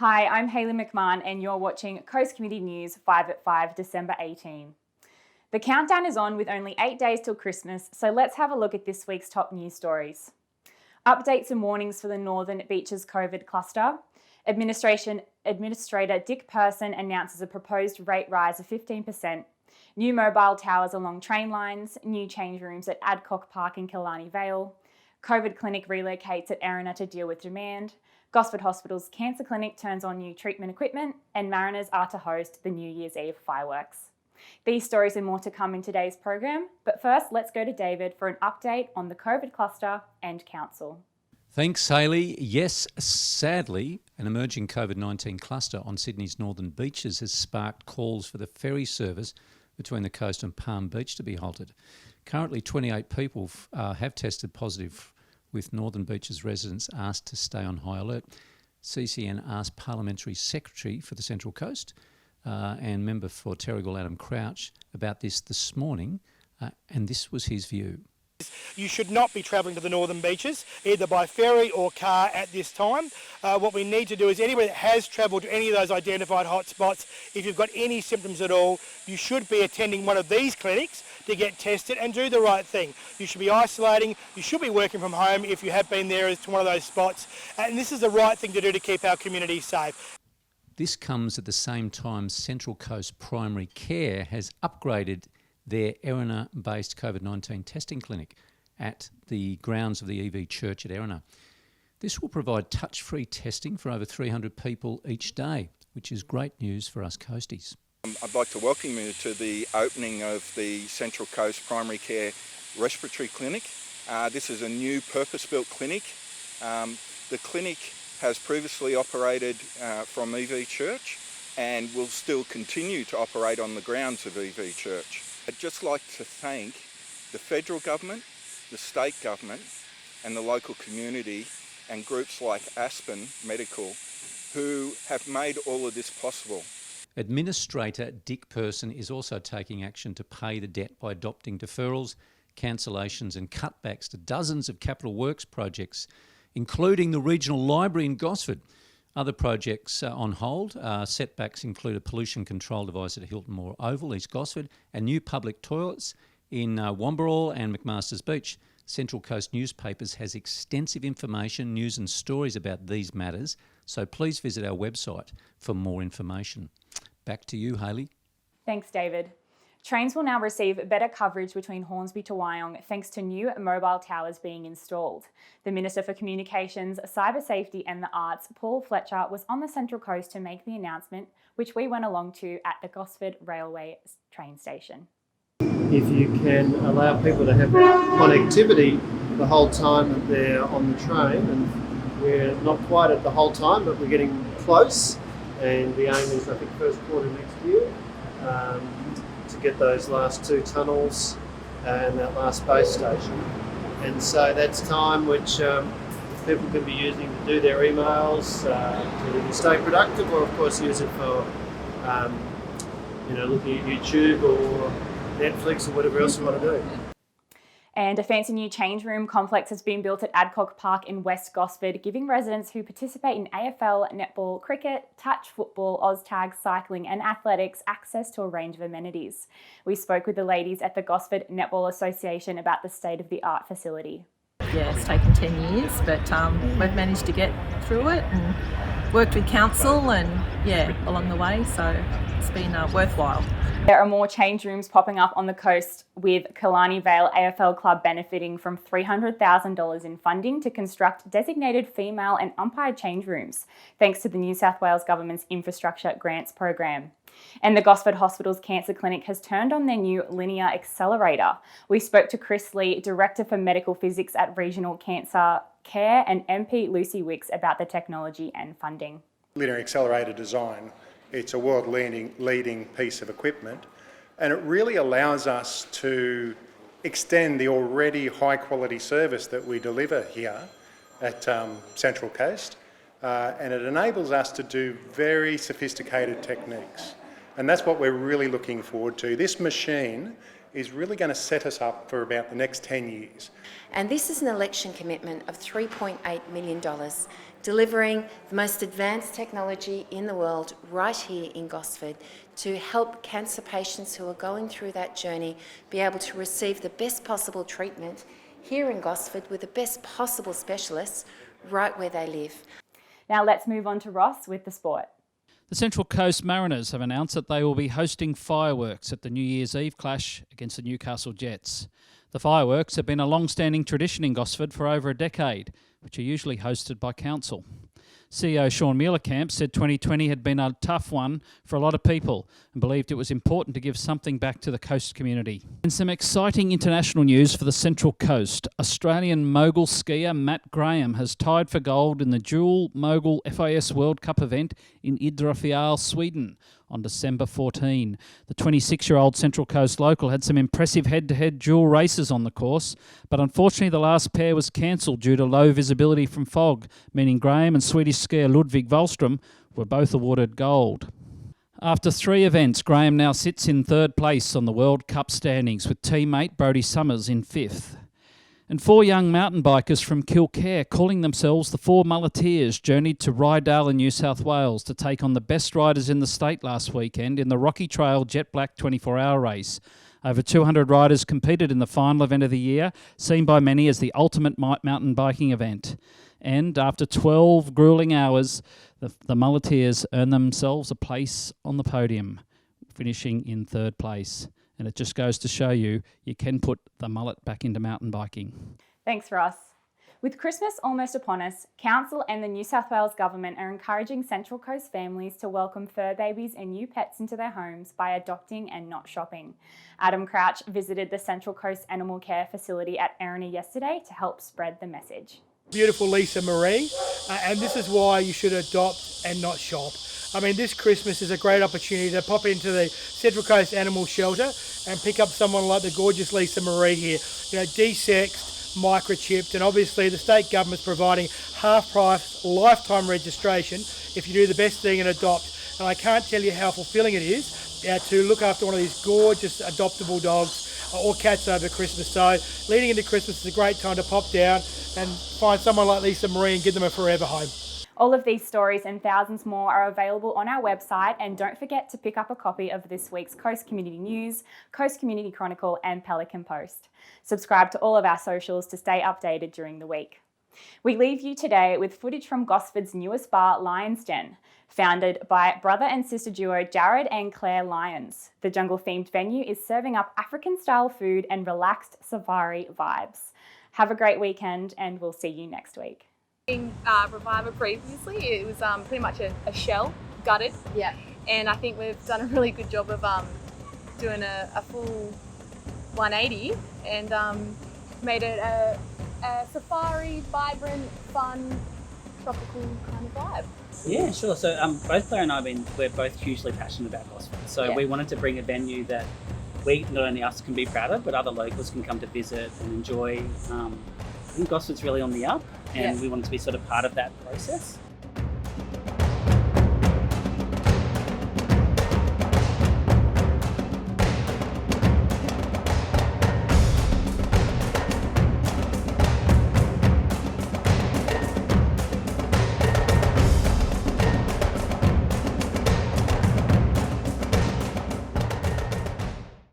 Hi, I'm Hayley McMahon and you're watching Coast Committee News 5 at 5, December 18. The countdown is on with only 8 days till Christmas, so let's have a look at this week's top news stories. Updates and warnings for the Northern Beaches COVID cluster. Administrator Dick Person announces a proposed rate rise of 15%. New mobile towers along train lines. New change rooms at Adcock Park in Killarney Vale. COVID clinic relocates at Erina to deal with demand. Gostard Hospital's cancer clinic turns on new treatment equipment, and Mariners are to host the New Year's Eve fireworks. These stories and more to come in today's program, but first let's go to David for an update on the COVID cluster and council. Thanks, Hayley. Yes, sadly, an emerging COVID-19 cluster on Sydney's northern beaches has sparked calls for the ferry service between the coast and Palm Beach to be halted. Currently, 28 people have tested positive, with Northern Beaches residents asked to stay on high alert. CCN asked Parliamentary Secretary for the Central Coast and member for Terrigal Adam Crouch about this morning, and this was his view. You should not be travelling to the northern beaches, either by ferry or car at this time. What we need to do is anybody that has travelled to any of those identified hotspots, if you've got any symptoms at all, you should be attending one of these clinics to get tested and do the right thing. You should be isolating, you should be working from home if you have been there to one of those spots, and this is the right thing to do to keep our community safe. This comes at the same time Central Coast Primary Care has upgraded their Erina-based COVID-19 testing clinic at the grounds of the EV Church at Erina. This will provide touch-free testing for over 300 people each day, which is great news for us coasties. I'd like to welcome you to the opening of the Central Coast Primary Care Respiratory Clinic. This is a new purpose-built clinic. The clinic has previously operated from EV Church and will still continue to operate on the grounds of EV Church. I'd just like to thank the federal government, the state government and the local community and groups like Aspen Medical who have made all of this possible. Administrator Dick Person is also taking action to pay the debt by adopting deferrals, cancellations and cutbacks to dozens of capital works projects, including the regional library in Gosford. Other projects on hold. Setbacks include a pollution control device at Hilton Moore Oval, East Gosford, and new public toilets in Wamberal and McMaster's Beach. Central Coast Newspapers has extensive information, news and stories about these matters, so please visit our website for more information. Back to you, Hayley. Thanks, David. Trains will now receive better coverage between Hornsby to Wyong thanks to new mobile towers being installed. The Minister for Communications, Cyber Safety and the Arts, Paul Fletcher, was on the Central Coast to make the announcement, which we went along to at the Gosford Railway train station. If you can allow people to have connectivity the whole time that they're on the train, and we're not quite at the whole time, but we're getting close, and the aim is, I think, first quarter next year. To get those last two tunnels and that last base station. And so that's time which people can be using to do their emails, to stay productive, or of course use it for looking at YouTube or Netflix or whatever else you want to do. And a fancy new change room complex has been built at Adcock Park in West Gosford, giving residents who participate in AFL, netball, cricket, touch football, OzTag, cycling and athletics access to a range of amenities. We spoke with the ladies at the Gosford Netball Association about the state-of-the-art facility. Yeah, it's taken 10 years, but we've managed to get through it and worked with council and along the way, so it's been worthwhile. There are more change rooms popping up on the coast, with Killarney Vale AFL Club benefiting from $300,000 in funding to construct designated female and umpire change rooms, thanks to the New South Wales Government's Infrastructure Grants Program. And the Gosford Hospital's Cancer Clinic has turned on their new linear accelerator. We spoke to Chris Lee, Director for Medical Physics at Regional Cancer Care, and MP Lucy Wicks about the technology and funding. Linear accelerator design, it's a world-leading piece of equipment, and it really allows us to extend the already high-quality service that we deliver here at Central Coast, and it enables us to do very sophisticated techniques. And that's what we're really looking forward to. This machine is really going to set us up for about the next 10 years. And this is an election commitment of $3.8 million, delivering the most advanced technology in the world right here in Gostard to help cancer patients who are going through that journey be able to receive the best possible treatment here in Gostard with the best possible specialists right where they live. Now let's move on to Ross with the sport. The Central Coast Mariners have announced that they will be hosting fireworks at the New Year's Eve clash against the Newcastle Jets. The fireworks have been a long-standing tradition in Gosford for over a decade, which are usually hosted by council. CEO Sean Muellerkamp said 2020 had been a tough one for a lot of people and believed it was important to give something back to the coast community. And some exciting international news for the Central Coast. Australian mogul skier Matt Graham has tied for gold in the dual mogul FIS World Cup event in Idrefjäll, Sweden on December 14. The 26-year-old Central Coast local had some impressive head-to-head dual races on the course, but unfortunately the last pair was cancelled due to low visibility from fog, meaning Graham and Swedish skier Ludvig Wallström were both awarded gold. After 3 events, Graham now sits in 3rd place on the World Cup standings with teammate Brodie Summers in 5th. And 4 young mountain bikers from Kilcare, calling themselves the 4 Muleteers, journeyed to Rydal in New South Wales to take on the best riders in the state last weekend in the Rocky Trail Jet Black 24-hour race. Over 200 riders competed in the final event of the year, seen by many as the ultimate mountain biking event. And after 12 gruelling hours, the Muleteers earned themselves a place on the podium, finishing in 3rd place. And it just goes to show you can put the mullet back into mountain biking. Thanks, Ross. With Christmas almost upon us, Council and the New South Wales Government are encouraging Central Coast families to welcome fur babies and new pets into their homes by adopting and not shopping. Adam Crouch visited the Central Coast Animal Care Facility at Erina yesterday to help spread the message. Beautiful Lisa Marie, and this is why you should adopt and not shop. I mean, this Christmas is a great opportunity to pop into the Central Coast Animal Shelter and pick up someone like the gorgeous Lisa Marie here. You know, desexed, microchipped, and obviously the state government's providing half-price lifetime registration if you do the best thing and adopt. And I can't tell you how fulfilling it is to look after one of these gorgeous adoptable dogs or cats over Christmas. So leading into Christmas is a great time to pop down and find someone like Lisa Marie and give them a forever home. All of these stories and thousands more are available on our website, and don't forget to pick up a copy of this week's Coast Community News, Coast Community Chronicle and Pelican Post. Subscribe to all of our socials to stay updated during the week. We leave you today with footage from Gosford's newest bar, Lyons Den, founded by brother and sister duo Jared and Claire Lyons. The jungle-themed venue is serving up African-style food and relaxed safari vibes. Have a great weekend, and we'll see you next week. In Reviver previously, it was pretty much a shell, gutted. Yeah. And I think we've done a really good job of doing a full 180 and made it a safari, vibrant, fun, tropical kind of vibe. Yeah, sure. So both Claire and I, we're both hugely passionate about Gosford. So we wanted to bring a venue that we, not only us, can be proud of, but other locals can come to visit and enjoy. I think Gosford's really on the up, and we wanted to be sort of part of that process.